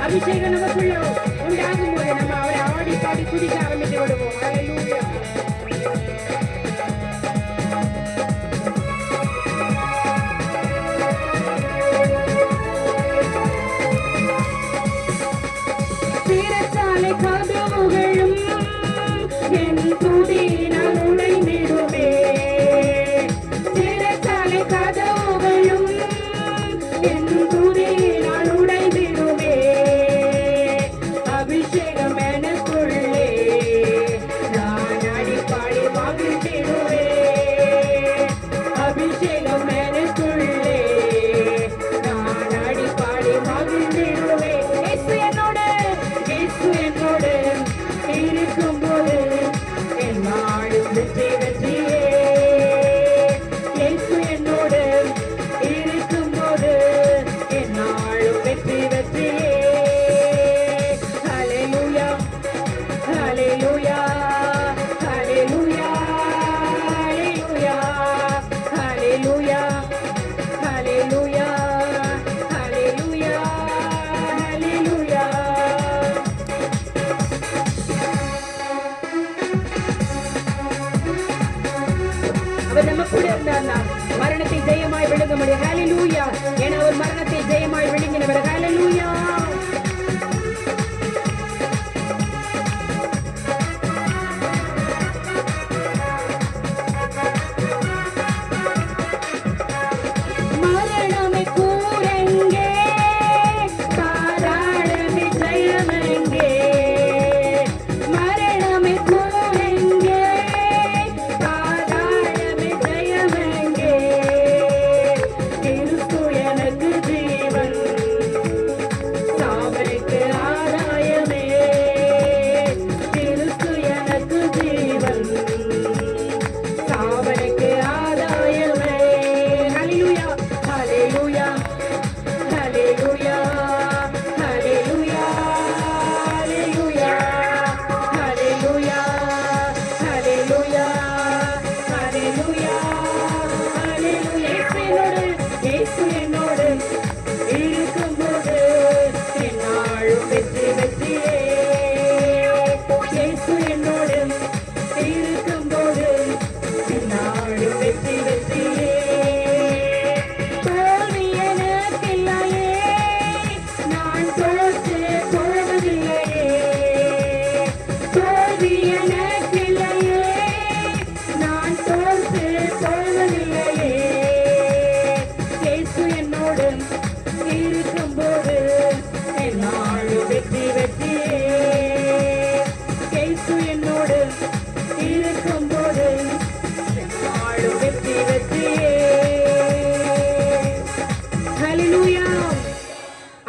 அபிஷேகம் நமக்குள்ள உண்டாகும் போது நம்ம அவரை ஆடி பாடி குதிக்க ஆரம்பித்து விடுவோம். ஹல்லேலூயா. சிறைச்சாலை கதவுகளும் என் துதியினால் உடைந்திடுமே. சிறைச்சாலை கதவுகளும் என் துதியினால் உடைந்திடுமே. அபிஷேகம் எனக்குள்ளே நான் அடிப்பாடி மகிழ்ந்திடுவே. அபிஷேகம் எனக்குள்ளே நான் அடிப்பாடி மகிழ்ந்திடுவே. இயேசு என்னோடு இருக்கும்போது என் நாடும் வெற்றி வெற்றியே. இயேசு என்னோடு இருக்கும்போது என் நாடும் வெற்றி வெற்றியே. ஹல்லேலூயா ஹல்லேலூயா ஹல்லேலூயா ஹல்லேலூயா ஹல்லேலூயா ஹல்லேலூயா ஹல்லேலூயா. அவர் நம்ம கூட இருந்தார்னா மரணத்தை ஜெயமாய் விழுங்க முடியும். ஹல்லேலூயா. ஏன்னா அவர் மரணத்தை ஜெயமாய் விழுங்கினவர். ஹல்லேலூயா. மரணமே கூரெங்கே, பாதாளமே ஜெயமெங்கே. மரணமே கூரெங்கே, பாதாளமே ஜெயமெங்கே. கிறிஸ்து எனக்கு ஜீவன்,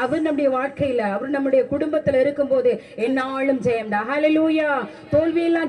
அவர் நம்முடைய வாழ்க்கையில, அவர் நம்முடைய குடும்பத்துல இருக்கும்போது என்னாலும் ஜெயம்டா. ஹalleluya. தோல்வியெல்லாம்